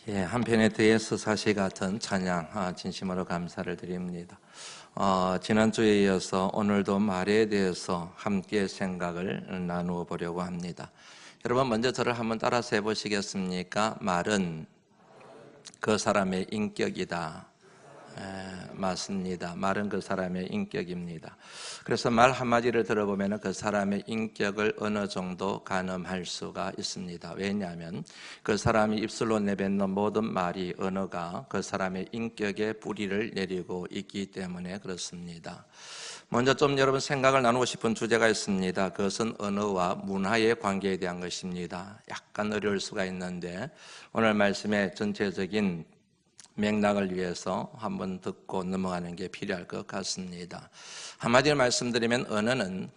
한편의 드에스 사시 같은 찬양 진심으로 감사를 드립니다. 지난주에 이어서 오늘도 말에 대해서 함께 생각을 나누어 보려고 합니다. 여러분 먼저 저를 한번 따라서 해보시겠습니까? 말은 그 사람의 인격이다. 맞습니다. 말은 그 사람의 인격입니다. 그래서 말 한마디를 들어보면 그 사람의 인격을 어느 정도 가늠할 수가 있습니다. 왜냐하면 그 사람이 입술로 내뱉는 모든 말이, 언어가 그 사람의 인격에 뿌리를 내리고 있기 때문에 그렇습니다. 먼저 좀 여러분 생각을 나누고 싶은 주제가 있습니다. 그것은 언어와 문화의 관계에 대한 것입니다. 약간 어려울 수가 있는데 오늘 말씀의 전체적인 맥락을 위해서 한번 듣고 넘어가는 게 필요할 것 같습니다. 한마디로 말씀드리면 언어는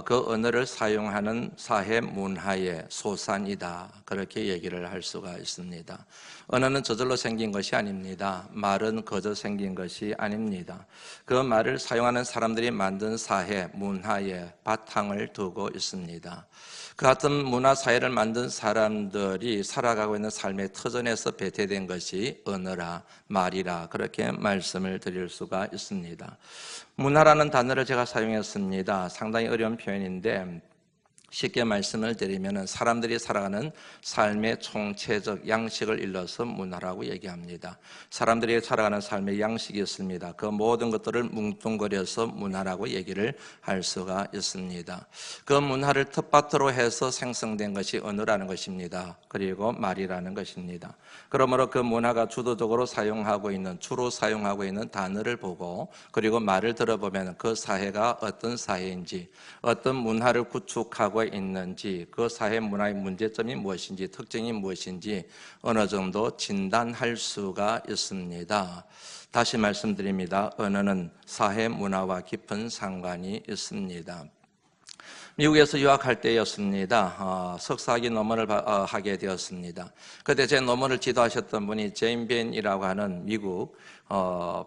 그 언어를 사용하는 사회 문화의 소산이다, 그렇게 얘기를 할 수가 있습니다. 언어는 저절로 생긴 것이 아닙니다. 말은 거저 생긴 것이 아닙니다. 그 말을 사용하는 사람들이 만든 사회 문화의 바탕을 두고 있습니다. 그 같은 문화 사회를 만든 사람들이 살아가고 있는 삶의 터전에서 배태된 것이 언어라, 말이라, 그렇게 말씀을 드릴 수가 있습니다. 문화라는 단어를 제가 사용했습니다. 상당히 어려운 표현인데 쉽게 말씀을 드리면 사람들이 살아가는 삶의 총체적 양식을 일러서 문화라고 얘기합니다. 사람들이 살아가는 삶의 양식이 있습니다. 그 모든 것들을 뭉뚱그려서 문화라고 얘기를 할 수가 있습니다. 그 문화를 텃밭으로 해서 생성된 것이 언어라는 것입니다. 그리고 말이라는 것입니다. 그러므로 그 문화가 주도적으로 사용하고 있는, 주로 사용하고 있는 단어를 보고 그리고 말을 들어보면 그 사회가 어떤 사회인지, 어떤 문화를 구축하고 있는지, 그 사회 문화의 문제점이 무엇인지, 특징이 무엇인지 어느 정도 진단할 수가 있습니다. 다시 말씀드립니다. 언어는 사회 문화와 깊은 상관이 있습니다. 미국에서 유학할 때였습니다. 석사학위 논문을 하게 되었습니다. 그때 제 논문을 지도하셨던 분이 제인 벤이라고 하는 미국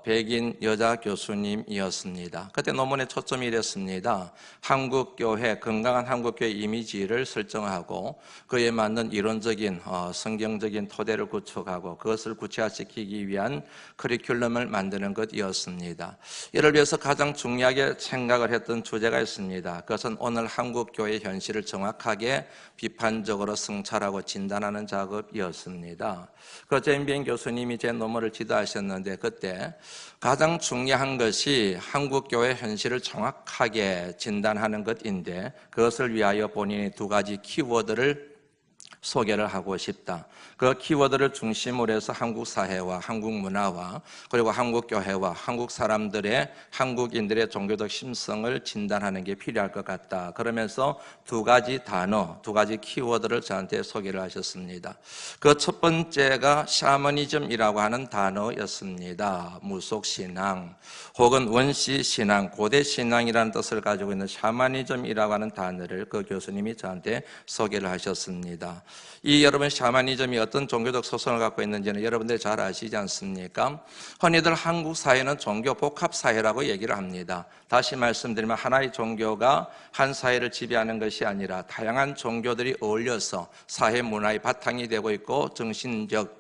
백인 여자 교수님이었습니다. 그때 논문의 초점이 이랬습니다. 한국교회, 건강한 한국교회 이미지를 설정하고 그에 맞는 이론적인 성경적인 토대를 구축하고 그것을 구체화시키기 위한 커리큘럼을 만드는 것이었습니다. 이를 위해서 가장 중요하게 생각을 했던 주제가 있습니다. 그것은 오늘 한국교회 현실을 정확하게 비판적으로 성찰하고 진단하는 작업이었습니다. 그 제인 벤 교수님이 제 논문을 지도하셨는데 그때 가장 중요한 것이 한국교회 현실을 정확하게 진단하는 것인데 그것을 위하여 본인이 두 가지 키워드를 소개를 하고 싶다. 그 키워드를 중심으로 해서 한국 사회와 한국 문화와 그리고 한국 교회와 한국 사람들의, 한국인들의 종교적 심성을 진단하는 게 필요할 것 같다. 그러면서 두 가지 단어, 두 가지 키워드를 저한테 소개를 하셨습니다. 그 첫 번째가 샤머니즘이라고 하는 단어였습니다. 무속신앙 혹은 원시신앙, 고대신앙이라는 뜻을 가지고 있는 샤머니즘이라고 하는 단어를 그 교수님이 저한테 소개를 하셨습니다. 이 여러분 샤머니즘이 어떤 종교적 소성을 갖고 있는지는 여러분들이 잘 아시지 않습니까? 흔히들 한국 사회는 종교 복합 사회라고 얘기를 합니다. 다시 말씀드리면 하나의 종교가 한 사회를 지배하는 것이 아니라 다양한 종교들이 어울려서 사회 문화의 바탕이 되고 있고 정신적,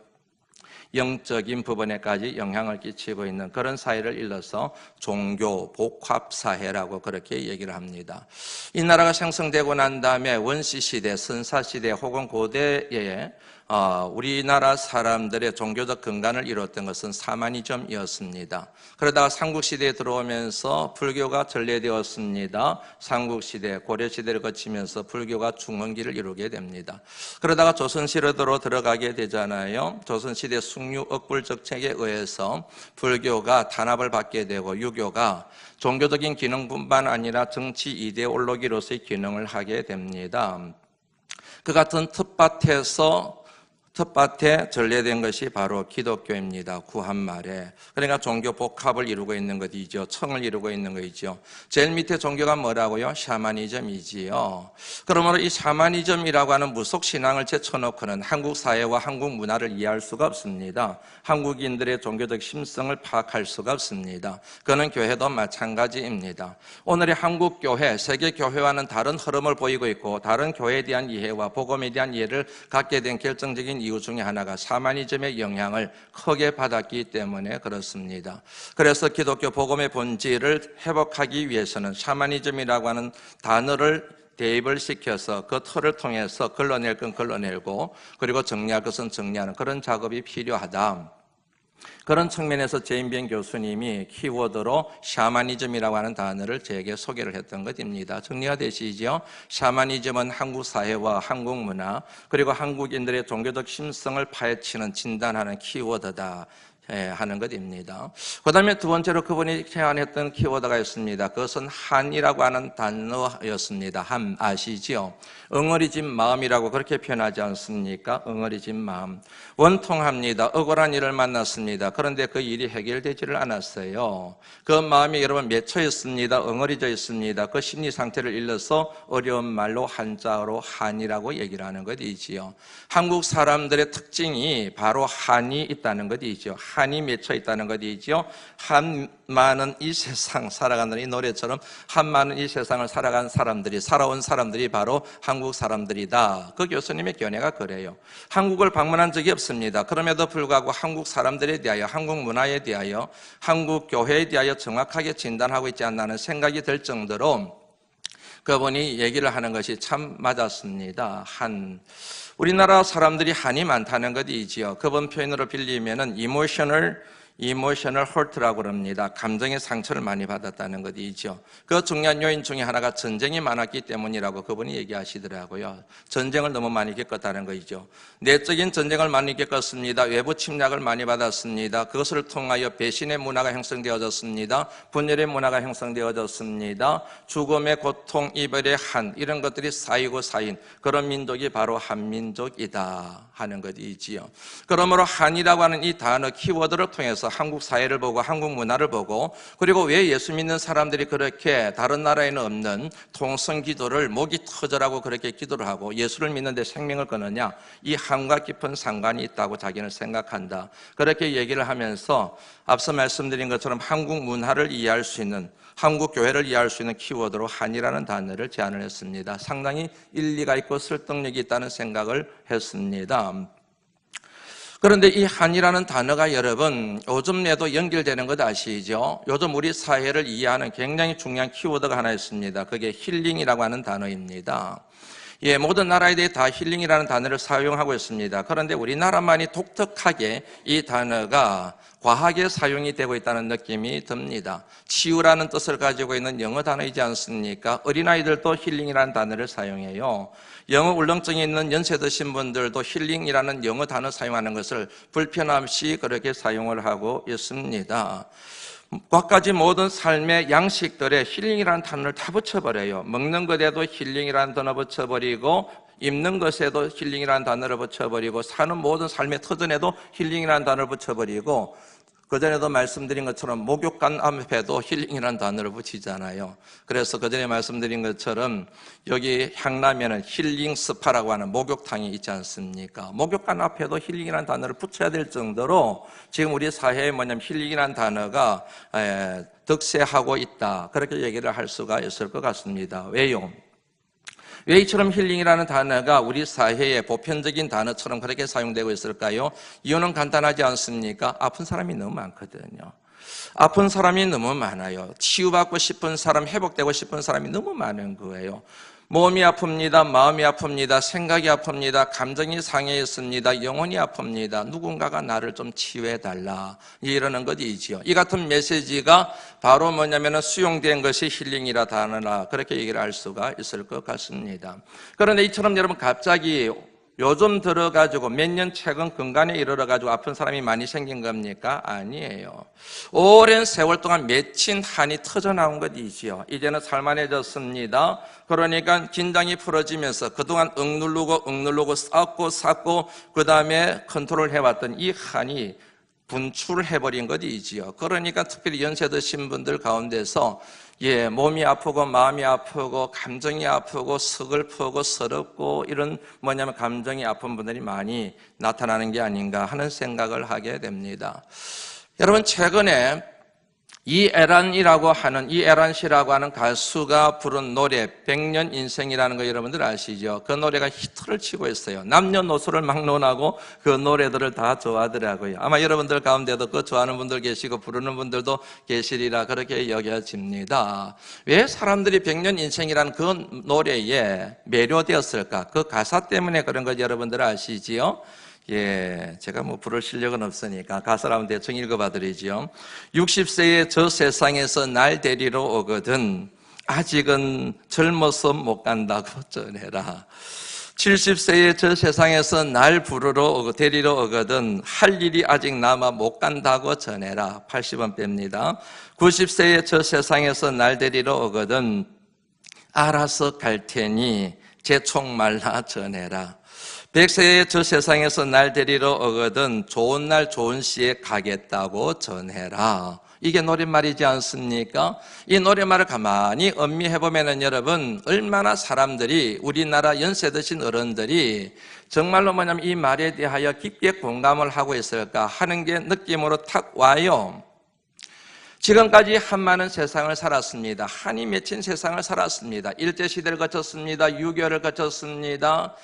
영적인 부분에까지 영향을 끼치고 있는 그런 사회를 일러서 종교 복합사회라고 그렇게 얘기를 합니다. 이 나라가 생성되고 난 다음에 원시시대, 선사시대 혹은 고대에 우리나라 사람들의 종교적 근간을 이뤘던 것은 사마니즘이었습니다. 그러다가 삼국시대에 들어오면서 불교가 전래되었습니다. 삼국시대, 고려시대를 거치면서 불교가 중흥기를 이루게 됩니다. 그러다가 조선시대로 들어가게 되잖아요. 조선시대 숭유억불정책에 의해서 불교가 탄압을 받게 되고 유교가 종교적인 기능뿐만 아니라 정치 이데올로기로서의 기능을 하게 됩니다. 그 같은 텃밭에 전래된 것이 바로 기독교입니다. 구한말에. 그러니까 종교 복합을 이루고 있는 것이죠. 청을 이루고 있는 것이죠. 제일 밑에 종교가 뭐라고요? 샤머니즘이지요. 그러므로 이 샤머니즘이라고 하는 무속신앙을 제쳐놓고는 한국 사회와 한국 문화를 이해할 수가 없습니다. 한국인들의 종교적 심성을 파악할 수가 없습니다. 그는 교회도 마찬가지입니다. 오늘의 한국교회, 세계교회와는 다른 흐름을 보이고 있고 다른 교회에 대한 이해와 복음에 대한 이해를 갖게 된 결정적인 이유 중에 하나가 샤머니즘의 영향을 크게 받았기 때문에 그렇습니다. 그래서 기독교 복음의 본질을 회복하기 위해서는 샤머니즘이라고 하는 단어를 대입을 시켜서 그 틀을 통해서 걸러낼 건 걸러내고 그리고 정리할 것은 정리하는 그런 작업이 필요하다. 그런 측면에서 제임비엔 교수님이 키워드로 샤머니즘이라고 하는 단어를 제게 소개를 했던 것입니다. 정리가 되시죠? 샤머니즘은 한국 사회와 한국 문화 그리고 한국인들의 종교적 심성을 파헤치는 진단하는 키워드다 하는 것입니다. 그 다음에 두 번째로 그분이 제안했던 키워드가 있습니다. 그것은 한이라고 하는 단어였습니다. 한 아시지요? 응어리진 마음이라고 그렇게 표현하지 않습니까? 응어리진 마음. 원통합니다. 억울한 일을 만났습니다. 그런데 그 일이 해결되지를 않았어요. 그 마음이 여러분 맺혀 있습니다. 응어리져 있습니다. 그 심리 상태를 일러서 어려운 말로 한자어로 한이라고 얘기를 하는 것이지요. 한국 사람들의 특징이 바로 한이 있다는 것이죠. 한이 맺혀 있다는 것이죠. 한많은 이 세상 살아가는 이 노래처럼 한많은 이 세상을 살아온 사람들이 바로 한국 사람들이다. 그 교수님의 견해가 그래요. 한국을 방문한 적이 없습니다. 그럼에도 불구하고 한국 사람들에 대하여, 한국 문화에 대하여, 한국 교회에 대하여 정확하게 진단하고 있지 않나 하는 생각이 들 정도로 그분이 얘기를 하는 것이 참 맞았습니다. 우리나라 사람들이 한이 많다는 것이지요. 그분 표현으로 빌리면은 이모셔널 헐트라고 그럽니다. 감정의 상처를 많이 받았다는 것이죠. 그 중요한 요인 중에 하나가 전쟁이 많았기 때문이라고 그분이 얘기하시더라고요. 전쟁을 너무 많이 겪었다는 것이죠. 내적인 전쟁을 많이 겪었습니다. 외부 침략을 많이 받았습니다. 그것을 통하여 배신의 문화가 형성되어졌습니다. 분열의 문화가 형성되어졌습니다. 죽음의 고통, 이별의 이런 것들이 쌓이고 쌓인 그런 민족이 바로 한민족이다 하는 것이지요. 그러므로 한이라고 하는 이 단어 키워드를 통해서 한국 사회를 보고 한국 문화를 보고 그리고 왜 예수 믿는 사람들이 그렇게 다른 나라에는 없는 통성 기도를 목이 터져라고 그렇게 기도를 하고 예수를 믿는데 생명을 거느냐, 이 한과 깊은 상관이 있다고 자기는 생각한다. 그렇게 얘기를 하면서 앞서 말씀드린 것처럼 한국 문화를 이해할 수 있는, 한국 교회를 이해할 수 있는 키워드로 한이라는 단어를 제안을 했습니다. 상당히 일리가 있고 설득력이 있다는 생각을 했습니다. 그런데 이 한이라는 단어가 여러분 요즘에도 연결되는 것 아시죠? 요즘 우리 사회를 이해하는 굉장히 중요한 키워드가 하나 있습니다. 그게 힐링이라고 하는 단어입니다. 모든 나라에 다 힐링이라는 단어를 사용하고 있습니다. 그런데 우리나라만이 독특하게 이 단어가 과하게 사용이 되고 있다는 느낌이 듭니다. 치유라는 뜻을 가지고 있는 영어 단어이지 않습니까? 어린아이들도 힐링이라는 단어를 사용해요. 영어 울렁증이 있는 연세 드신 분들도 힐링이라는 영어 단어 사용하는 것을 불편 없이 그렇게 사용을 하고 있습니다. 갖가지 모든 삶의 양식들에 힐링이라는 단어를 다 붙여버려요. 먹는 것에도 힐링이라는 단어 붙여버리고 입는 것에도 힐링이라는 단어를 붙여버리고 사는 모든 삶의 터전에도 힐링이라는 단어를 붙여버리고 그전에도 말씀드린 것처럼 목욕관 앞에도 힐링이라는 단어를 붙이잖아요. 그래서 그전에 말씀드린 것처럼 여기 향남에는 힐링 스파라고 하는 목욕탕이 있지 않습니까? 목욕관 앞에도 힐링이라는 단어를 붙여야 될 정도로 지금 우리 사회에 힐링이라는 단어가 득세하고 있다. 그렇게 얘기를 할 수가 있을 것 같습니다. 왜요? 왜 이처럼 힐링이라는 단어가 우리 사회의 보편적인 단어처럼 그렇게 사용되고 있을까요? 이유는 간단하지 않습니까? 아픈 사람이 너무 많거든요. 아픈 사람이 너무 많아요. 치유받고 싶은 사람, 회복되고 싶은 사람이 너무 많은 거예요. 몸이 아픕니다. 마음이 아픕니다. 생각이 아픕니다. 감정이 상해 있습니다. 영혼이 아픕니다. 누군가가 나를 좀 치유해달라. 이러는 것이지요. 이 같은 메시지가 바로 수용된 것이 힐링이라 단어라. 그렇게 얘기를 할 수가 있을 것 같습니다. 그런데 이처럼 여러분 갑자기 요즘 들어가지고 몇 년 최근 근간에 이르러가지고 아픈 사람이 많이 생긴 겁니까? 아니에요. 오랜 세월 동안 맺힌 한이 터져나온 것이지요. 이제는 살만해졌습니다. 그러니까 긴장이 풀어지면서 그동안 억누르고 쌓고 그 다음에 컨트롤 해왔던 이 한이 분출해버린 것이지요. 그러니까 특별히 연세 드신 분들 가운데서 몸이 아프고 마음이 아프고 감정이 아프고 서글프고 서럽고 이런 감정이 아픈 분들이 많이 나타나는 게 아닌가 하는 생각을 하게 됩니다. 여러분 최근에 이에란이라고 하는, 이에란 씨라고 하는 가수가 부른 노래 100년 인생이라는 거 여러분들 아시죠? 그 노래가 히트를 치고 있어요. 남녀노소를 막론하고 그 노래들을 다 좋아하더라고요. 아마 여러분들 가운데도 그 좋아하는 분들 계시고 부르는 분들도 계시리라 그렇게 여겨집니다. 왜 사람들이 100년 인생이라는 그 노래에 매료되었을까? 그 가사 때문에 그런 거 여러분들 아시지요? 예, 제가 뭐 부를 실력은 없으니까 가사를 한번 대충 읽어봐 드리죠. 60세에 저 세상에서 날 데리러 오거든 아직은 젊어서 못 간다고 전해라. 70세에 저 세상에서 날 데리러 오거든 할 일이 아직 남아 못 간다고 전해라. 80원 뺍니다. 90세에 저 세상에서 날 데리러 오거든 알아서 갈 테니 재촉 말라 전해라. 100세에 저 세상에서 날 데리러 오거든 좋은 날 좋은 시에 가겠다고 전해라. 이게 노랫말이지 않습니까? 이 노랫말을 가만히 음미해보면은 여러분 얼마나 사람들이 우리나라 연세 드신 어른들이 정말로 뭐냐면 이 말에 대하여 깊게 공감을 하고 있을까 하는 게 느낌으로 탁 와요. 지금까지 한많은 세상을 살았습니다. 한이 맺힌 세상을 살았습니다. 일제시대를 거쳤습니다. 6.25를 거쳤습니다.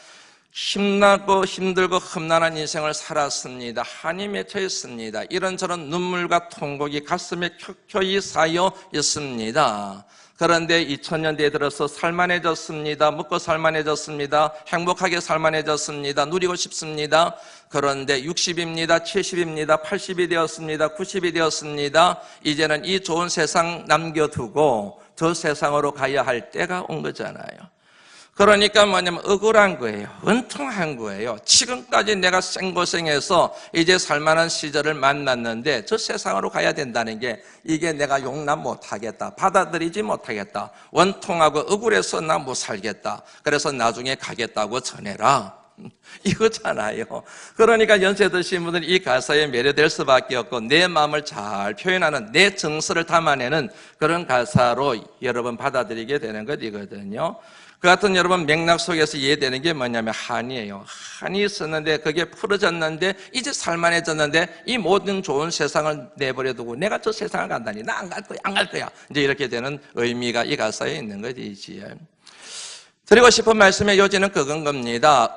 힘나고 힘들고 험난한 인생을 살았습니다. 한이 맺혀 있습니다. 이런저런 눈물과 통곡이 가슴에 켜켜이 쌓여 있습니다. 그런데 2000년대에 들어서 살만해졌습니다. 먹고 살만해졌습니다. 행복하게 살만해졌습니다. 누리고 싶습니다. 그런데 60입니다. 70입니다. 80이 되었습니다. 90이 되었습니다. 이제는 이 좋은 세상 남겨두고 저 세상으로 가야 할 때가 온 거잖아요. 그러니까 뭐냐면 억울한 거예요. 은통한 거예요. 지금까지 내가 생고생해서 이제 살만한 시절을 만났는데 저 세상으로 가야 된다는 게 이게 내가 용납 못하겠다. 받아들이지 못하겠다. 원통하고 억울해서 나 못 살겠다. 그래서 나중에 가겠다고 전해라. 이거잖아요. 그러니까 연세 드신 분들이 이 가사에 매료될 수밖에 없고 내 마음을 잘 표현하는 내 정서를 담아내는 그런 가사로 여러분 받아들이게 되는 것이거든요. 그 같은 여러분 맥락 속에서 이해되는 게 뭐냐면 한이에요. 한이 있었는데 그게 풀어졌는데 이제 살만해졌는데 이 모든 좋은 세상을 내버려두고 내가 저 세상을 간다니 나 안 갈 거야 안 갈 거야 이제 이렇게 되는 의미가 이 가사에 있는 것이지요. 드리고 싶은 말씀의 요지는 그건 겁니다.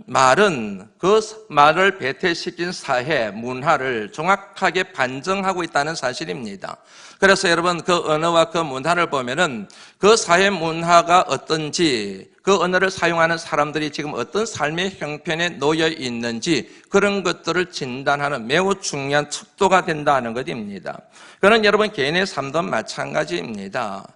말은 그 말을 배태시킨 사회, 문화를 정확하게 반증하고 있다는 사실입니다. 그래서 여러분 그 언어와 그 문화를 보면은 그 사회 문화가 어떤지, 그 언어를 사용하는 사람들이 지금 어떤 삶의 형편에 놓여 있는지 그런 것들을 진단하는 매우 중요한 척도가 된다는 것입니다. 그는 여러분 개인의 삶도 마찬가지입니다.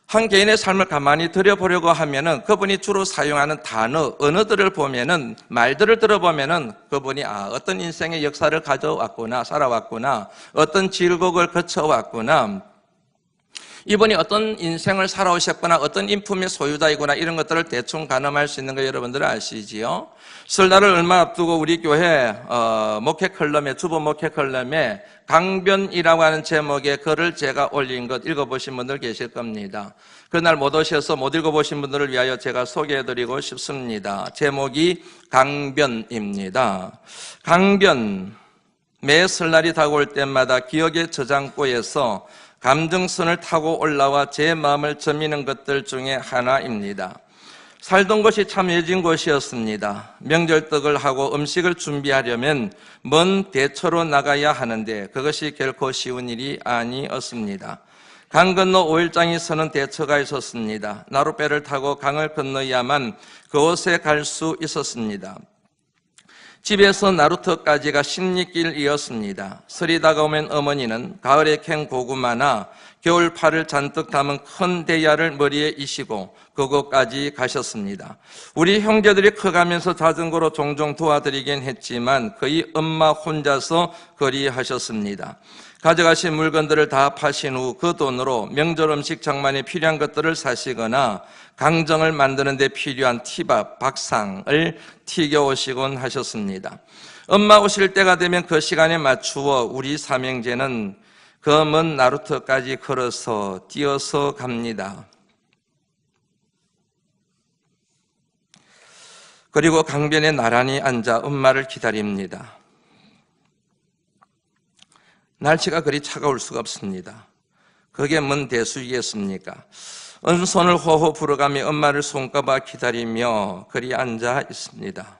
한 개인의 삶을 가만히 들여보려고 하면은 그분이 주로 사용하는 단어, 언어들을 보면은 말들을 들어보면은 그분이 어떤 인생의 역사를 가져왔구나, 살아왔구나, 어떤 질곡을 거쳐왔구나, 이분이 어떤 인생을 살아오셨거나 어떤 인품의 소유자이구나 이런 것들을 대충 가늠할 수 있는 거 여러분들 아시지요? 설날을 얼마 앞두고 우리 교회 목회 컬럼에 주보 목회 컬럼에 강변이라고 하는 제목의 글을 제가 올린 것 읽어보신 분들 계실 겁니다. 그날 못 오셔서 못 읽어보신 분들을 위하여 제가 소개해드리고 싶습니다. 제목이 강변입니다. 강변, 매 설날이 다가올 때마다 기억의 저장고에서 감정선을 타고 올라와 제 마음을 저미는 것들 중에 하나입니다. 살던 곳이 참 외진 곳이었습니다. 명절떡을 하고 음식을 준비하려면 먼 대처로 나가야 하는데 그것이 결코 쉬운 일이 아니었습니다. 강 건너 5일장이 서는 대처가 있었습니다. 나룻배를 타고 강을 건너야만 그곳에 갈 수 있었습니다. 집에서 나루터까지가 10리길이었습니다. 설이 다가오면 어머니는 가을에 캔 고구마나 겨울파를 잔뜩 담은 큰 대야를 머리에 이시고 그곳까지 가셨습니다. 우리 형제들이 커가면서 자전거로 종종 도와드리긴 했지만 거의 엄마 혼자서 거리하셨습니다. 가져가신 물건들을 다 파신 후 그 돈으로 명절 음식 장만에 필요한 것들을 사시거나 강정을 만드는 데 필요한 티밥, 박상을 튀겨오시곤 하셨습니다. 엄마 오실 때가 되면 그 시간에 맞추어 우리 삼형제는 그 먼 나루터까지 걸어서 뛰어서 갑니다. 그리고 강변에 나란히 앉아 엄마를 기다립니다. 날씨가 그리 차가울 수가 없습니다. 그게 뭔 대수이겠습니까? 은손을 호호 불어가며 엄마를 손꼽아 기다리며 그리 앉아 있습니다.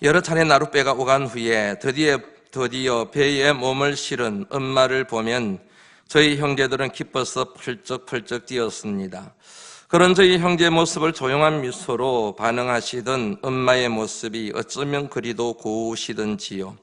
여러 차례 나룻배가 오간 후에 드디어 배에 몸을 실은 엄마를 보면 저희 형제들은 기뻐서 펄쩍펄쩍 뛰었습니다. 그런 저희 형제의 모습을 조용한 미소로 반응하시던 엄마의 모습이 어쩌면 그리도 고우시던지요.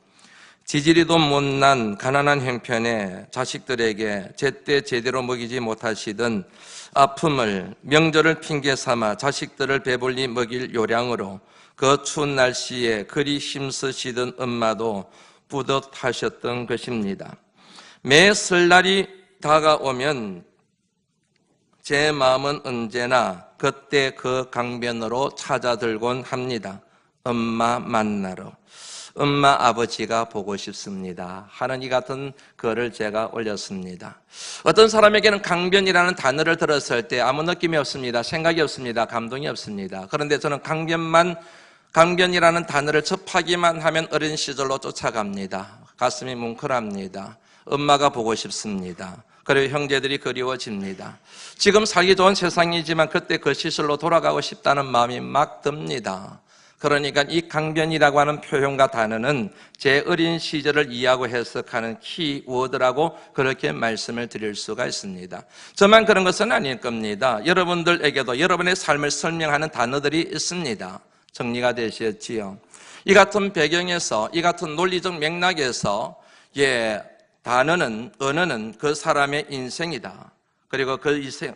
지지리도 못난 가난한 형편에 자식들에게 제때 제대로 먹이지 못하시던 아픔을 명절을 핑계 삼아 자식들을 배불리 먹일 요량으로 그 추운 날씨에 그리 힘쓰시던 엄마도 뿌듯하셨던 것입니다. 매 설날이 다가오면 제 마음은 언제나 그때 그 강변으로 찾아들곤 합니다. 엄마 만나러. 엄마 아버지가 보고 싶습니다 하는 이 같은 글을 제가 올렸습니다. 어떤 사람에게는 강변이라는 단어를 들었을 때 아무 느낌이 없습니다. 생각이 없습니다. 감동이 없습니다. 그런데 저는 강변이라는 단어를 접하기만 하면 어린 시절로 쫓아갑니다. 가슴이 뭉클합니다. 엄마가 보고 싶습니다. 그리고 형제들이 그리워집니다. 지금 살기 좋은 세상이지만 그때 그 시절로 돌아가고 싶다는 마음이 막 듭니다. 그러니까 이 강변이라고 하는 표현과 단어는 제 어린 시절을 이해하고 해석하는 키워드라고 그렇게 말씀을 드릴 수가 있습니다. 저만 그런 것은 아닐 겁니다. 여러분들에게도 여러분의 삶을 설명하는 단어들이 있습니다. 정리가 되셨지요? 이 같은 배경에서, 이 같은 논리적 맥락에서 단어는, 언어는 그 사람의 인생이다. 그리고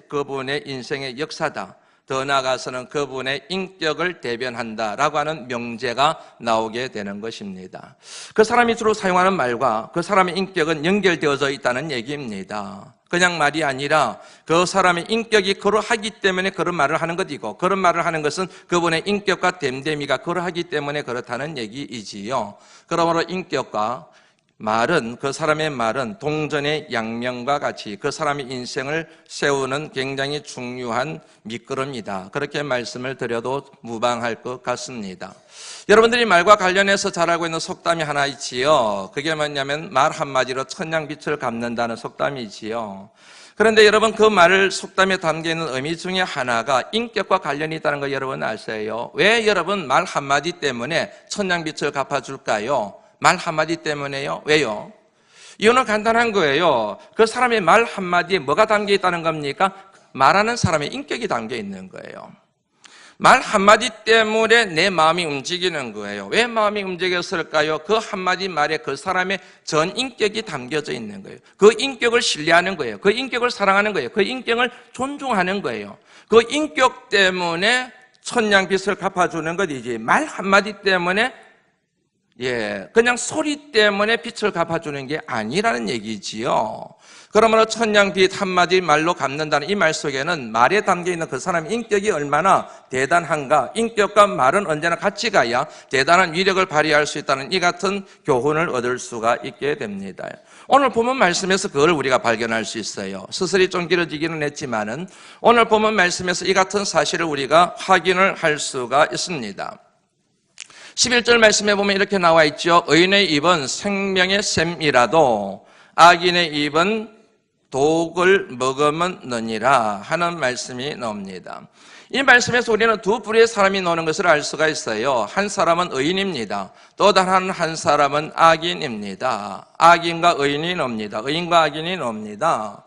그분의 인생의 역사다. 더 나아가서는 그분의 인격을 대변한다라고 하는 명제가 나오게 되는 것입니다. 그 사람이 주로 사용하는 말과 그 사람의 인격은 연결되어져 있다는 얘기입니다. 그냥 말이 아니라 그 사람의 인격이 그러하기 때문에 그런 말을 하는 것이고, 그런 말을 하는 것은 그분의 인격과 됨됨이가 그러하기 때문에 그렇다는 얘기이지요. 그러므로 인격과 말은, 그 사람의 말은 동전의 양면과 같이 그 사람의 인생을 세우는 굉장히 중요한 미끄럼이다. 그렇게 말씀을 드려도 무방할 것 같습니다. 여러분들이 말과 관련해서 잘 알고 있는 속담이 하나 있지요. 그게 뭐냐면 말 한마디로 천냥빛을 갚는다는 속담이지요. 그런데 여러분, 그 말 속담에 담겨있는 의미 중에 하나가 인격과 관련이 있다는 거 여러분 아세요? 왜 여러분 말 한마디 때문에 천냥빛을 갚아줄까요? 말 한마디 때문에요? 왜요? 이유는 간단한 거예요. 그 사람의 말 한마디에 뭐가 담겨 있다는 겁니까? 말하는 사람의 인격이 담겨 있는 거예요. 말 한마디 때문에 내 마음이 움직이는 거예요. 왜 마음이 움직였을까요? 그 한마디 말에 그 사람의 전 인격이 담겨져 있는 거예요. 그 인격을 신뢰하는 거예요. 그 인격을 사랑하는 거예요. 그 인격을 존중하는 거예요. 그 인격 때문에 천냥빚을 갚아주는 것이지, 말 한마디 때문에 그냥 소리 때문에 빛을 갚아주는 게 아니라는 얘기지요. 그러므로 천냥빚 한마디 말로 갚는다는 이 말 속에는 말에 담겨있는 그 사람의 인격이 얼마나 대단한가, 인격과 말은 언제나 같이 가야 대단한 위력을 발휘할 수 있다는 이 같은 교훈을 얻을 수가 있게 됩니다. 오늘 본문 말씀에서 그걸 우리가 발견할 수 있어요. 서설이 좀 길어지기는 했지만은 오늘 본문 말씀에서 이 같은 사실을 우리가 확인을 할 수가 있습니다. 11절 말씀에 보면 이렇게 나와 있죠. 의인의 입은 생명의 샘이라도 악인의 입은 독을 머금느니라 하는 말씀이 나옵니다. 이 말씀에서 우리는 두 부류의 사람이 나오는 것을 알 수가 있어요. 한 사람은 의인입니다. 또 다른 한 사람은 악인입니다. 악인과 의인이 나옵니다. 의인과 악인이 나옵니다.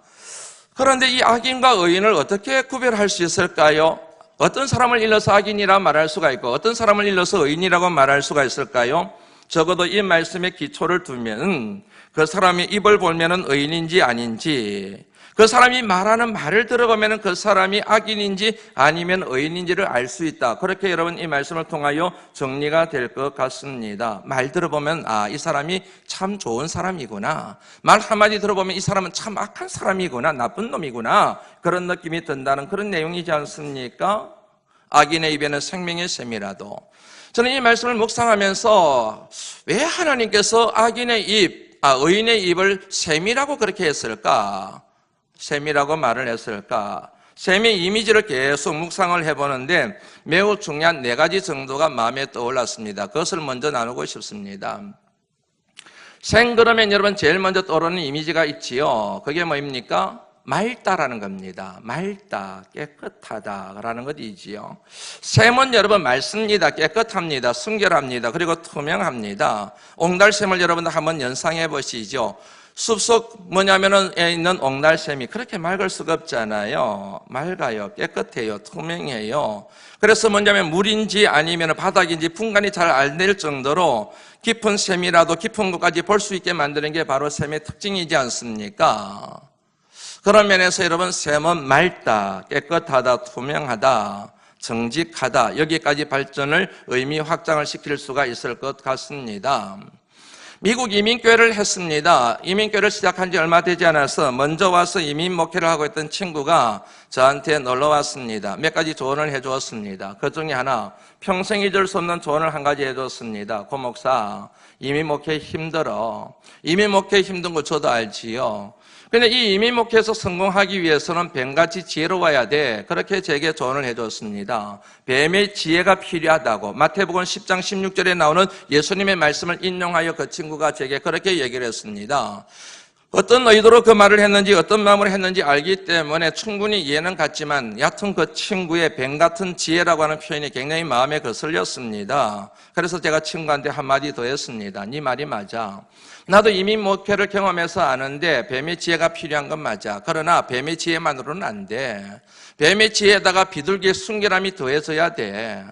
그런데 이 악인과 의인을 어떻게 구별할 수 있을까요? 어떤 사람을 일러서 악인이라 말할 수가 있고 어떤 사람을 일러서 의인이라고 말할 수가 있을까요? 적어도 이 말씀에 기초를 두면 그 사람이 입을 보면 의인인지 아닌지, 그 사람이 말하는 말을 들어보면 그 사람이 악인인지 아니면 의인인지를 알 수 있다. 그렇게 여러분 이 말씀을 통하여 정리가 될 것 같습니다. 말 들어보면 이 사람이 참 좋은 사람이구나, 말 한마디 들어보면 이 사람은 참 악한 사람이구나, 나쁜 놈이구나, 그런 느낌이 든다는 그런 내용이지 않습니까? 악인의 입에는 생명의 샘이라도. 저는 이 말씀을 묵상하면서 왜 하나님께서 의인의 입을 샘이라고 그렇게 했을까? 샘이라고 말을 했을까? 셈의 이미지를 계속 묵상을 해보는데 매우 중요한 4가지 정도가 마음에 떠올랐습니다. 그것을 먼저 나누고 싶습니다. 셈 그러면 여러분 제일 먼저 떠오르는 이미지가 있지요. 그게 뭐입니까? 맑다라는 겁니다. 맑다, 깨끗하다라는 것이지요. 셈은 여러분 맑습니다. 깨끗합니다. 순결합니다. 그리고 투명합니다. 옹달샘을 여러분들 한번 연상해 보시죠. 숲속 뭐냐면은 있는 옹달샘이 그렇게 맑을 수가 없잖아요. 맑아요. 깨끗해요. 투명해요. 그래서 뭐냐면 물인지 아니면 바닥인지 분간이 잘 안 될 정도로 깊은 샘이라도 깊은 곳까지 볼 수 있게 만드는 게 바로 샘의 특징이지 않습니까? 그런 면에서 여러분 셈은 맑다, 깨끗하다, 투명하다, 정직하다 여기까지 발전을 의미 확장을 시킬 수가 있을 것 같습니다. 미국 이민교회를 했습니다. 이민교회를 시작한 지 얼마 되지 않아서 먼저 와서 이민 목회를 하고 있던 친구가 저한테 놀러 왔습니다. 몇 가지 조언을 해주었습니다. 그 중에 하나, 평생 잊을 수 없는 조언을 한 가지 해줬습니다. 고 목사, 이민 목회 힘들어. 이민 목회 힘든 거 저도 알지요. 근데 이 이민 목회에서 성공하기 위해서는 뱀같이 지혜로워야 돼. 그렇게 제게 조언을 해줬습니다. 뱀의 지혜가 필요하다고 마태복음 10장 16절에 나오는 예수님의 말씀을 인용하여 그 친구가 제게 그렇게 얘기를 했습니다. 어떤 의도로 그 말을 했는지 어떤 마음으로 했는지 알기 때문에 충분히 이해는 갔지만 여하튼 그 친구의 뱀 같은 지혜라고 하는 표현이 굉장히 마음에 거슬렸습니다. 그래서 제가 친구한테 한마디 더 했습니다. 네 말이 맞아. 나도 이민 목회를 경험해서 아는데 뱀의 지혜가 필요한 건 맞아. 그러나 뱀의 지혜만으로는 안 돼. 뱀의 지혜에다가 비둘기의 순결함이 더해져야 돼.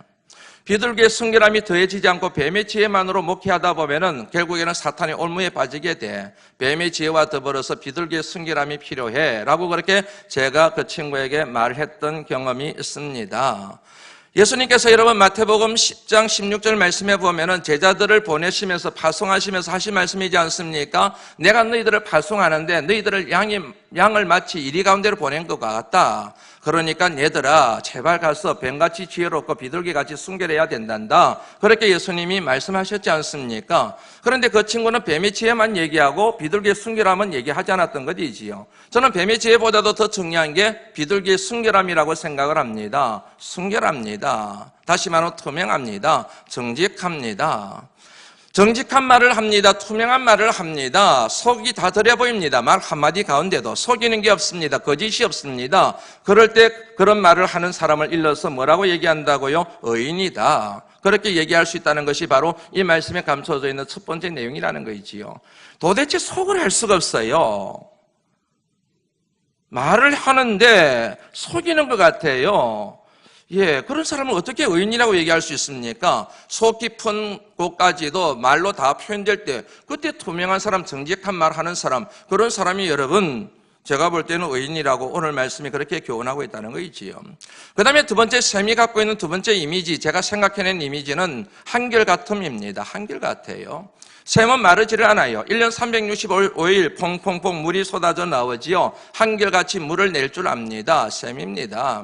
비둘기의 순결함이 더해지지 않고 뱀의 지혜만으로 목회하다 보면은 결국에는 사탄의 올무에 빠지게 돼. 뱀의 지혜와 더불어서 비둘기의 순결함이 필요해 라고 그렇게 제가 그 친구에게 말했던 경험이 있습니다. 예수님께서 여러분 마태복음 10장 16절 말씀해 보면은 제자들을 보내시면서 파송하시면서 하신 말씀이지 않습니까? 내가 너희들을 파송하는데 너희들을 양을 마치 이리 가운데로 보낸 것 같다. 그러니까 얘들아 제발 가서 뱀같이 지혜롭고 비둘기같이 순결해야 된단다. 그렇게 예수님이 말씀하셨지 않습니까? 그런데 그 친구는 뱀의 지혜만 얘기하고 비둘기의 순결함은 얘기하지 않았던 것이지요. 저는 뱀의 지혜보다도 더 중요한 게 비둘기의 순결함이라고 생각을 합니다. 순결합니다. 다시 말하면 투명합니다. 정직합니다. 정직한 말을 합니다. 투명한 말을 합니다. 속이 다 드려 보입니다. 말 한마디 가운데도 속이는 게 없습니다. 거짓이 없습니다. 그럴 때 그런 말을 하는 사람을 일러서 뭐라고 얘기한다고요? 의인이다. 그렇게 얘기할 수 있다는 것이 바로 이 말씀에 감춰져 있는 첫 번째 내용이라는 거지요. 도대체 속을 할 수가 없어요. 말을 하는데 속이는 것 같아요. 그런 사람을 어떻게 의인이라고 얘기할 수 있습니까? 속 깊은 곳까지도 말로 다 표현될 때 그때 투명한 사람, 정직한 말 하는 사람, 그런 사람이 여러분 제가 볼 때는 의인이라고 오늘 말씀이 그렇게 교훈하고 있다는 거이지요. 그 다음에 두 번째 셈이 갖고 있는 두 번째 이미지, 제가 생각해낸 이미지는 한결같음입니다. 한결같아요. 셈은 마르지를 않아요. 1년 365일 퐁퐁퐁 물이 쏟아져 나오지요. 한결같이 물을 낼 줄 압니다. 셈입니다.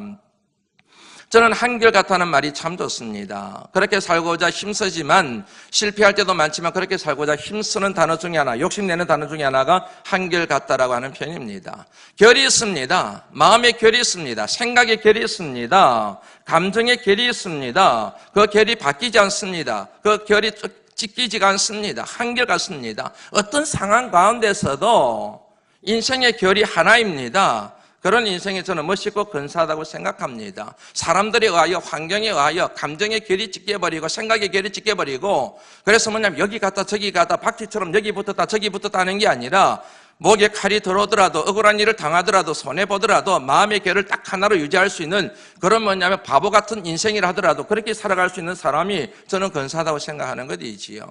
저는 한결같다는 말이 참 좋습니다. 그렇게 살고자 힘쓰지만 실패할 때도 많지만 그렇게 살고자 힘쓰는 단어 중에 하나, 욕심내는 단어 중에 하나가 한결같다라고 하는 표현입니다. 결이 있습니다. 마음의 결이 있습니다. 생각의 결이 있습니다. 감정의 결이 있습니다. 그 결이 바뀌지 않습니다. 그 결이 찢기지가 않습니다. 한결같습니다. 어떤 상황 가운데서도 인생의 결이 하나입니다. 그런 인생이 저는 멋있고 근사하다고 생각합니다. 사람들에 의하여, 환경에 의하여 감정의 결이 찢겨버리고 생각의 결이 찢겨버리고 그래서 뭐냐면 여기 갔다 저기 갔다 박쥐처럼 여기 붙었다 저기 붙었다 하는 게 아니라 목에 칼이 들어오더라도 억울한 일을 당하더라도 손해보더라도 마음의 결을 딱 하나로 유지할 수 있는 그런 뭐냐면 바보 같은 인생이라 하더라도 그렇게 살아갈 수 있는 사람이 저는 근사하다고 생각하는 것이지요.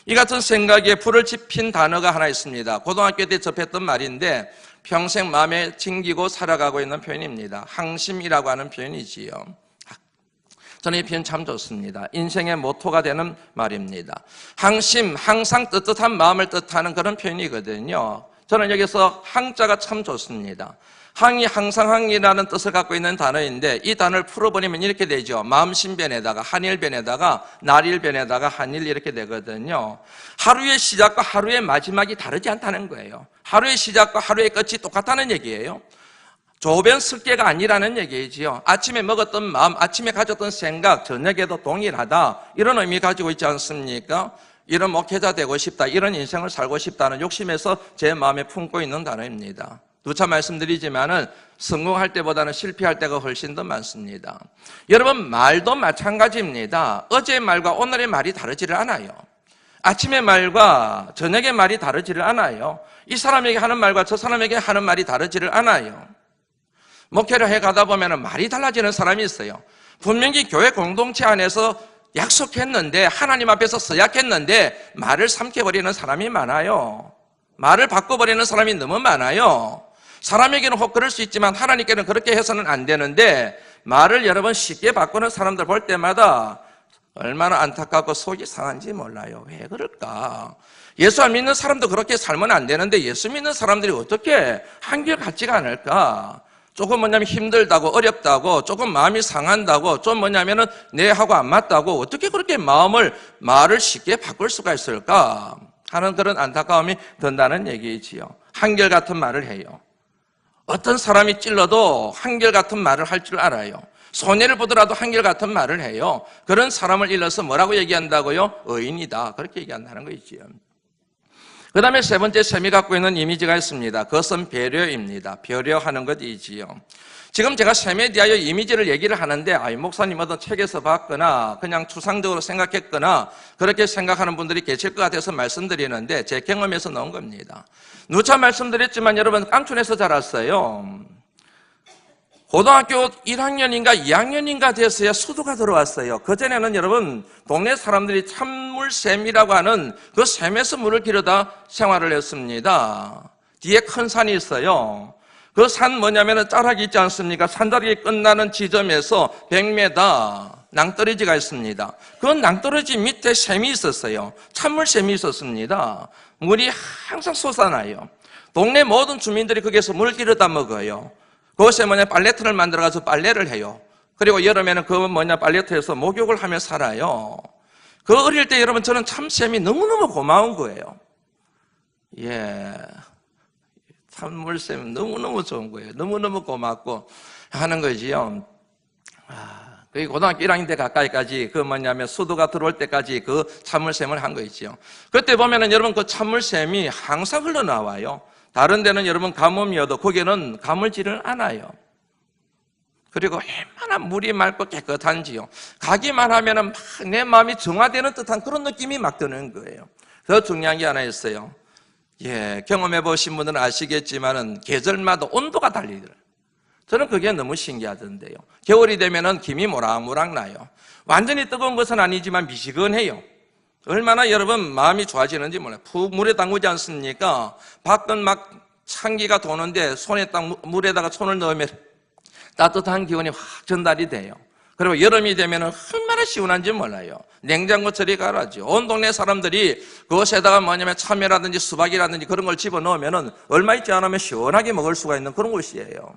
이 같은 생각에 불을 지핀 단어가 하나 있습니다. 고등학교 때 접했던 말인데 평생 마음에 챙기고 살아가고 있는 표현입니다. 항심이라고 하는 표현이지요. 저는 이 표현 참 좋습니다. 인생의 모토가 되는 말입니다. 항심, 항상 떳떳한 마음을 뜻하는 그런 표현이거든요. 저는 여기서 항자가 참 좋습니다. 항이 항상 항이라는 뜻을 갖고 있는 단어인데 이 단어를 풀어버리면 이렇게 되죠. 마음신변에다가 한일변에다가 날일변에다가 한일 이렇게 되거든요. 하루의 시작과 하루의 마지막이 다르지 않다는 거예요. 하루의 시작과 하루의 끝이 똑같다는 얘기예요. 조변 쓸개가 아니라는 얘기지요. 아침에 먹었던 마음, 아침에 가졌던 생각, 저녁에도 동일하다. 이런 의미 가지고 있지 않습니까? 이런 목회자 되고 싶다, 이런 인생을 살고 싶다는 욕심에서 제 마음에 품고 있는 단어입니다. 누차 말씀드리지만은 성공할 때보다는 실패할 때가 훨씬 더 많습니다. 여러분, 말도 마찬가지입니다. 어제의 말과 오늘의 말이 다르지를 않아요. 아침의 말과 저녁의 말이 다르지를 않아요. 이 사람에게 하는 말과 저 사람에게 하는 말이 다르지를 않아요. 목회를 해가다 보면 말이 달라지는 사람이 있어요. 분명히 교회 공동체 안에서 약속했는데, 하나님 앞에서 서약했는데 말을 삼켜버리는 사람이 많아요. 말을 바꿔버리는 사람이 너무 많아요. 사람에게는 혹 그럴 수 있지만 하나님께는 그렇게 해서는 안 되는데, 말을 여러 번 쉽게 바꾸는 사람들 볼 때마다 얼마나 안타깝고 속이 상한지 몰라요. 왜 그럴까? 예수 안 믿는 사람도 그렇게 살면 안 되는데 예수 믿는 사람들이 어떻게 한결같지가 않을까? 조금 뭐냐면 힘들다고, 어렵다고, 조금 마음이 상한다고, 좀 뭐냐면은 내하고 안 맞다고 어떻게 그렇게 말을 쉽게 바꿀 수가 있을까 하는 그런 안타까움이 든다는 얘기지요. 한결같은 말을 해요. 어떤 사람이 찔러도 한결같은 말을 할 줄 알아요. 손해를 보더라도 한결같은 말을 해요. 그런 사람을 일러서 뭐라고 얘기한다고요? 의인이다, 그렇게 얘기한다는 거지요. 그 다음에 세 번째, 셈이 갖고 있는 이미지가 있습니다. 그것은 배려입니다. 배려하는 것이지요. 지금 제가 셈에 대하여 이미지를 얘기를 하는데, 목사님 어떤 책에서 봤거나 그냥 추상적으로 생각했거나 그렇게 생각하는 분들이 계실 것 같아서 말씀드리는데, 제 경험에서 나온 겁니다. 누차 말씀드렸지만 여러분, 깜촌에서 자랐어요. 고등학교 1학년인가 2학년인가 돼서야 수도가 들어왔어요. 그전에는 여러분, 동네 사람들이 찬물샘이라고 하는 그 샘에서 물을 길어다 생활을 했습니다. 뒤에 큰 산이 있어요. 그 산 뭐냐면은 자락이 있지 않습니까? 산자락이 끝나는 지점에서 100m 낭떠러지가 있습니다. 그 낭떠러지 밑에 샘이 있었어요. 찬물샘이 있었습니다. 물이 항상 솟아나요. 동네 모든 주민들이 거기에서 물을 길어다 먹어요. 그것에 빨래터를 만들어가지고 빨래를 해요. 그리고 여름에는 빨래터에서 목욕을 하며 살아요. 그 어릴 때 여러분, 저는 참 샘이 너무너무 고마운 거예요. 찬물샘 너무너무 좋은 거예요. 너무너무 고맙고 하는 거지요. 그게 고등학교 1학년 때 가까이까지 수도가 들어올 때까지 그 찬물샘을 한 거 있죠. 그때 보면은 여러분, 그 찬물샘이 항상 흘러나와요. 다른 데는 여러분 가뭄이어도 거기는 가물지를 않아요. 그리고 얼마나 물이 맑고 깨끗한지요. 가기만 하면은 막 내 마음이 정화되는 듯한 그런 느낌이 막 드는 거예요. 더 중요한 게 하나 있어요. 경험해 보신 분들은 아시겠지만은 계절마다 온도가 달리더라고요. 저는 그게 너무 신기하던데요. 겨울이 되면은 김이 모락모락 나요. 완전히 뜨거운 것은 아니지만 미지근해요. 얼마나 여러분 마음이 좋아지는지 몰라요. 푹 물에 담그지 않습니까? 밖은 막 찬기가 도는데 물에다가 손을 넣으면 따뜻한 기운이 확 전달이 돼요. 그리고 여름이 되면 얼마나 시원한지 몰라요. 냉장고 처리 가라죠. 온 동네 사람들이 그것에다가 참외라든지 수박이라든지 그런 걸 집어넣으면 얼마 있지 않으면 시원하게 먹을 수가 있는 그런 곳이에요.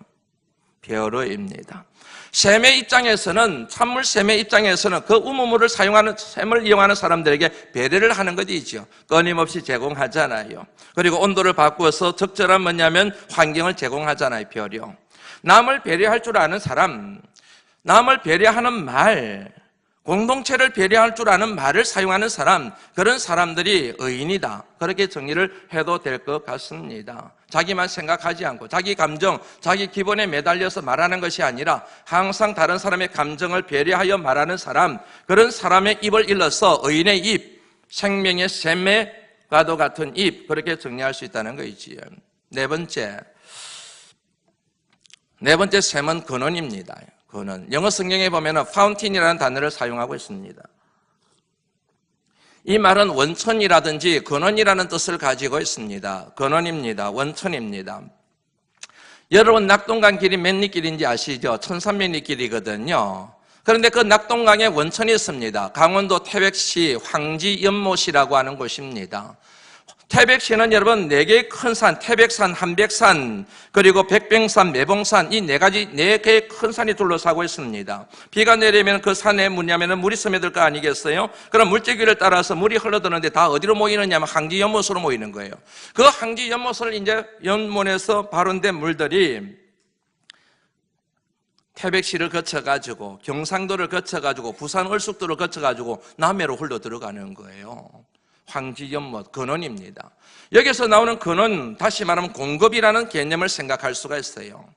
배려입니다. 샘의 입장에서는, 찬물샘의 입장에서는 그 우무물을 사용하는, 샘을 이용하는 사람들에게 배려를 하는 것이죠. 끊임없이 제공하잖아요. 그리고 온도를 바꾸어서 적절한 환경을 제공하잖아요. 배려. 남을 배려할 줄 아는 사람, 남을 배려하는 말, 공동체를 배려할 줄 아는 말을 사용하는 사람, 그런 사람들이 의인이다, 그렇게 정리를 해도 될 것 같습니다. 자기만 생각하지 않고 자기 감정, 자기 기본에 매달려서 말하는 것이 아니라 항상 다른 사람의 감정을 배려하여 말하는 사람, 그런 사람의 입을 일러서 의인의 입, 생명의 샘과도 같은 입, 그렇게 정리할 수 있다는 것이지요. 네 번째 샘은 근원입니다. 근원. 영어 성경에 보면 fountain이라는 단어를 사용하고 있습니다. 이 말은 원천이라든지 근원이라는 뜻을 가지고 있습니다. 근원입니다. 원천입니다. 여러분, 낙동강 길이 몇 리 길인지 아시죠? 1300리 길이거든요. 그런데 그 낙동강에 원천이 있습니다. 강원도 태백시 황지연못이라고 하는 곳입니다. 태백시는 여러분 4개의 큰 산, 태백산, 한백산, 그리고 백병산, 매봉산, 이 4개의 큰 산이 둘러싸고 있습니다. 비가 내리면 그 산에 물이 스며들 거 아니겠어요? 그럼 물줄기를 따라서 물이 흘러드는데 다 어디로 모이느냐면 항지연못으로 모이는 거예요. 그 항지연못을 이제 연못에서 발원된 물들이 태백시를 거쳐가지고 경상도를 거쳐가지고 부산 얼숙도를 거쳐가지고 남해로 흘러 들어가는 거예요. 황지연못 근원입니다. 여기서 나오는 근원, 다시 말하면 공급이라는 개념을 생각할 수가 있어요.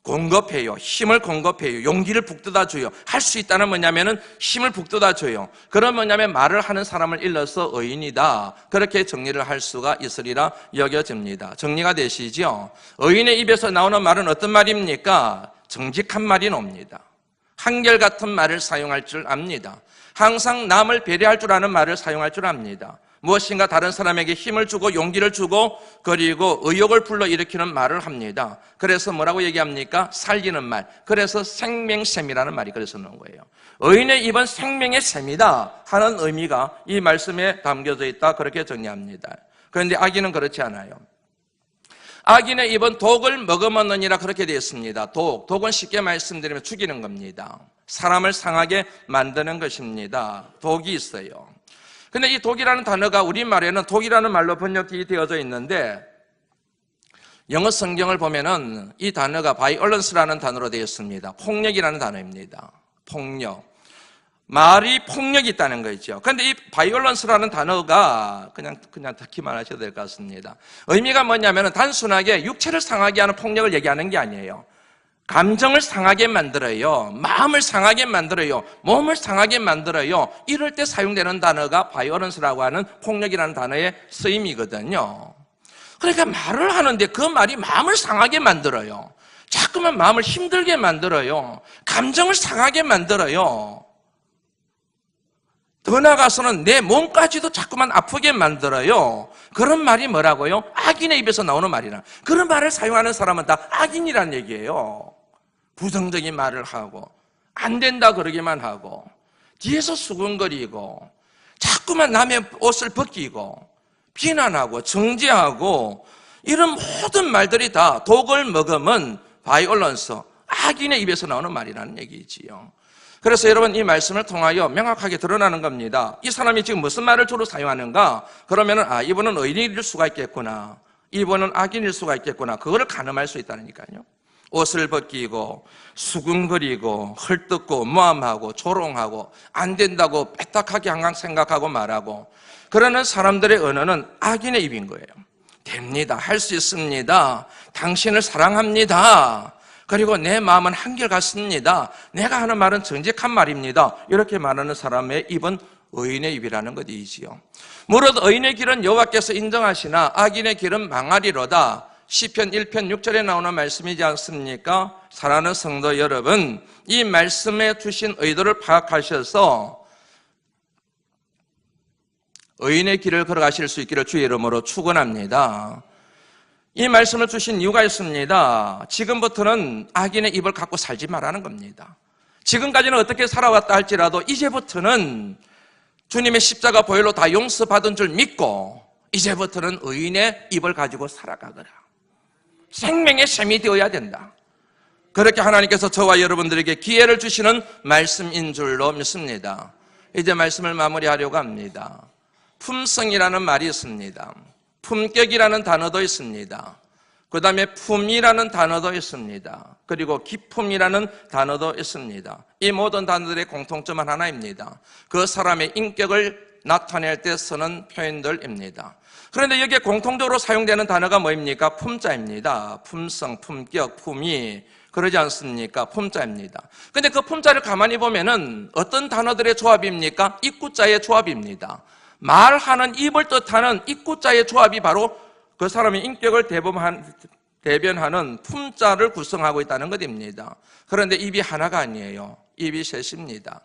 공급해요. 힘을 공급해요. 용기를 북돋아 줘요. 할 수 있다는 뭐냐면은 힘을 북돋아 줘요. 그런 뭐냐면 말을 하는 사람을 일러서 의인이다. 그렇게 정리를 할 수가 있으리라 여겨집니다. 정리가 되시죠? 의인의 입에서 나오는 말은 어떤 말입니까? 정직한 말이 나옵니다. 한결같은 말을 사용할 줄 압니다. 항상 남을 배려할 줄 아는 말을 사용할 줄 압니다. 무엇인가 다른 사람에게 힘을 주고 용기를 주고 그리고 의욕을 불러일으키는 말을 합니다. 그래서 뭐라고 얘기합니까? 살리는 말. 그래서 생명샘이라는 말이 그래서 나온 거예요. 의인의 입은 생명의 샘이다 하는 의미가 이 말씀에 담겨져 있다 그렇게 정리합니다. 그런데 악인은 그렇지 않아요. 악인의 입은 독을 머금었느니라 그렇게 되어 있습니다. 독은 쉽게 말씀드리면 죽이는 겁니다. 사람을 상하게 만드는 것입니다. 독이 있어요. 근데 이 독이라는 단어가 우리말에는 독이라는 말로 번역이 되어져 있는데 영어 성경을 보면은 이 단어가 violence라는 단어로 되어 있습니다. 폭력이라는 단어입니다. 폭력. 말이 폭력이 있다는 거죠. 그런데 이 violence라는 단어가 그냥 듣기만 하셔도 될 것 같습니다. 의미가 뭐냐면은 단순하게 육체를 상하게 하는 폭력을 얘기하는 게 아니에요. 감정을 상하게 만들어요. 마음을 상하게 만들어요. 몸을 상하게 만들어요. 이럴 때 사용되는 단어가 violence라고 하는 폭력이라는 단어의 쓰임이거든요. 그러니까 말을 하는데 그 말이 마음을 상하게 만들어요. 자꾸만 마음을 힘들게 만들어요. 감정을 상하게 만들어요. 더 나아가서는 내 몸까지도 자꾸만 아프게 만들어요. 그런 말이 뭐라고요? 악인의 입에서 나오는 말이라. 그런 말을 사용하는 사람은 다 악인이라는 얘기예요. 부정적인 말을 하고 안 된다 그러기만 하고 뒤에서 수근거리고 자꾸만 남의 옷을 벗기고 비난하고 정죄하고 이런 모든 말들이 다 독을 머금은 바이올런스, 악인의 입에서 나오는 말이라는 얘기지요. 그래서 여러분 이 말씀을 통하여 명확하게 드러나는 겁니다. 이 사람이 지금 무슨 말을 주로 사용하는가? 그러면은 이분은 의인일 수가 있겠구나. 이분은 악인일 수가 있겠구나. 그거를 가늠할 수 있다니까요. 옷을 벗기고 수근거리고 헐뜯고 모함하고 조롱하고 안 된다고 빼딱하게 항상 생각하고 말하고 그러는 사람들의 언어는 악인의 입인 거예요. 됩니다. 할 수 있습니다. 당신을 사랑합니다. 그리고 내 마음은 한결같습니다. 내가 하는 말은 정직한 말입니다. 이렇게 말하는 사람의 입은 의인의 입이라는 것이지요. 무릇 의인의 길은 여호와께서 인정하시나 악인의 길은 망하리로다. 시편 1편 6절에 나오는 말씀이지 않습니까? 사랑하는 성도 여러분, 이 말씀에 주신 의도를 파악하셔서 의인의 길을 걸어가실 수 있기를 주의 이름으로 축원합니다. 이 말씀을 주신 이유가 있습니다. 지금부터는 악인의 입을 갖고 살지 말라는 겁니다. 지금까지는 어떻게 살아왔다 할지라도 이제부터는 주님의 십자가 보혈로 다 용서받은 줄 믿고 이제부터는 의인의 입을 가지고 살아가거라. 생명의 샘이 되어야 된다. 그렇게 하나님께서 저와 여러분들에게 기회를 주시는 말씀인 줄로 믿습니다. 이제 말씀을 마무리하려고 합니다. 품성이라는 말이 있습니다. 품격이라는 단어도 있습니다. 그 다음에 품이라는 단어도 있습니다. 그리고 기품이라는 단어도 있습니다. 이 모든 단어들의 공통점은 하나입니다. 그 사람의 인격을 나타낼 때 쓰는 표현들입니다. 그런데 여기에 공통적으로 사용되는 단어가 뭐입니까? 품자입니다. 품성, 품격, 품위 그러지 않습니까? 품자입니다. 근데 그 품자를 가만히 보면은 어떤 단어들의 조합입니까? 입구자의 조합입니다. 말하는 입을 뜻하는 입구자의 조합이 바로 그 사람의 인격을 대변하는 품자를 구성하고 있다는 것입니다. 그런데 입이 하나가 아니에요. 입이 셋입니다.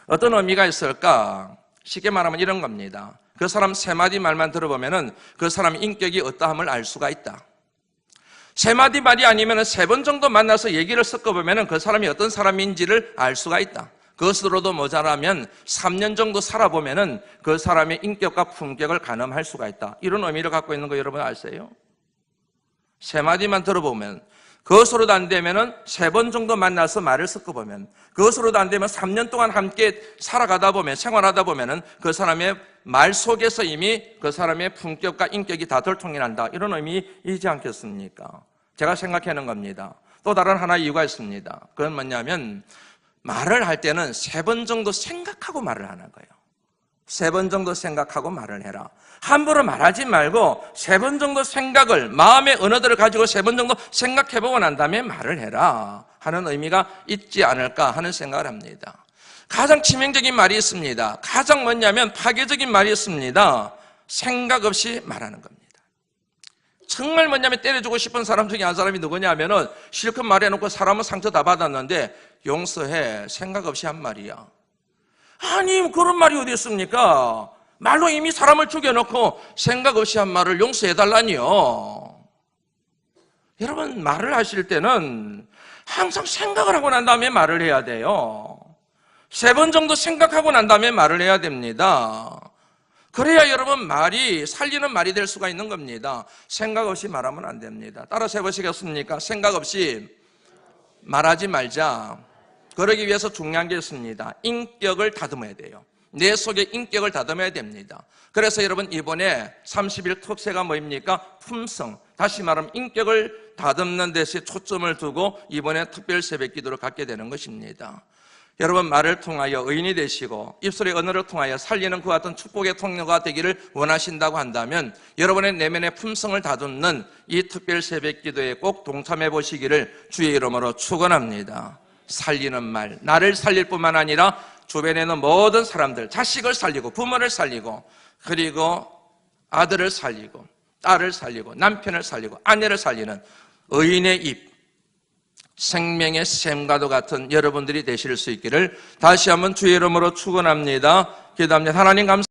어떤 의미가 있을까? 쉽게 말하면 이런 겁니다. 그 사람 세 마디 말만 들어보면은 그 사람의 인격이 어떠함을 알 수가 있다. 세 마디 말이 아니면은 세 번 정도 만나서 얘기를 섞어보면은 그 사람이 어떤 사람인지를 알 수가 있다. 그것으로도 모자라면 3년 정도 살아보면은 그 사람의 인격과 품격을 가늠할 수가 있다. 이런 의미를 갖고 있는 거 여러분 아세요? 세 마디만 들어보면, 그것으로도 안 되면은 3번 정도 만나서 말을 섞어보면, 그것으로도 안 되면 3년 동안 함께 살아가다 보면, 생활하다 보면은 그 사람의 말 속에서 이미 그 사람의 품격과 인격이 다 들통이 난다. 이런 의미이지 않겠습니까? 제가 생각하는 겁니다. 또 다른 하나 이유가 있습니다. 그건 뭐냐면 말을 할 때는 3번 정도 생각하고 말을 하는 거예요. 3번 정도 생각하고 말을 해라. 함부로 말하지 말고 3번 정도 생각을, 마음의 언어들을 가지고 3번 정도 생각해보고 난 다음에 말을 해라 하는 의미가 있지 않을까 하는 생각을 합니다. 가장 치명적인 말이 있습니다. 가장 뭐냐면 파괴적인 말이 있습니다. 생각 없이 말하는 겁니다. 정말 뭐냐면 때려주고 싶은 사람 중에 한 사람이 누구냐면은 실컷 말해놓고 사람은 상처 다 받았는데 용서해, 생각 없이 한 말이야. 아니 그런 말이 어디 있습니까? 말로 이미 사람을 죽여놓고 생각 없이 한 말을 용서해달라니요. 여러분 말을 하실 때는 항상 생각을 하고 난 다음에 말을 해야 돼요. 3번 정도 생각하고 난 다음에 말을 해야 됩니다. 그래야 여러분 말이 살리는 말이 될 수가 있는 겁니다. 생각 없이 말하면 안 됩니다. 따라서 해보시겠습니까? 생각 없이 말하지 말자. 그러기 위해서 중요한 게 있습니다. 인격을 다듬어야 돼요. 내 속에 인격을 다듬어야 됩니다. 그래서 여러분 이번에 30일 특세가 뭐입니까? 품성. 다시 말하면 인격을 다듬는 데서 초점을 두고 이번에 특별 새벽 기도를 갖게 되는 것입니다. 여러분 말을 통하여 의인이 되시고 입술의 언어를 통하여 살리는 그와 같은 축복의 통로가 되기를 원하신다고 한다면 여러분의 내면의 품성을 다듬는 이 특별 새벽 기도에 꼭 동참해 보시기를 주의 이름으로 축원합니다. 살리는 말, 나를 살릴 뿐만 아니라 주변에 있는 모든 사람들, 자식을 살리고 부모를 살리고 그리고 아들을 살리고 딸을 살리고 남편을 살리고 아내를 살리는 의인의 입, 생명의 샘과도 같은 여러분들이 되실 수 있기를 다시 한번 주의 이름으로 축원합니다. 기도합니다. 하나님 감사합니다.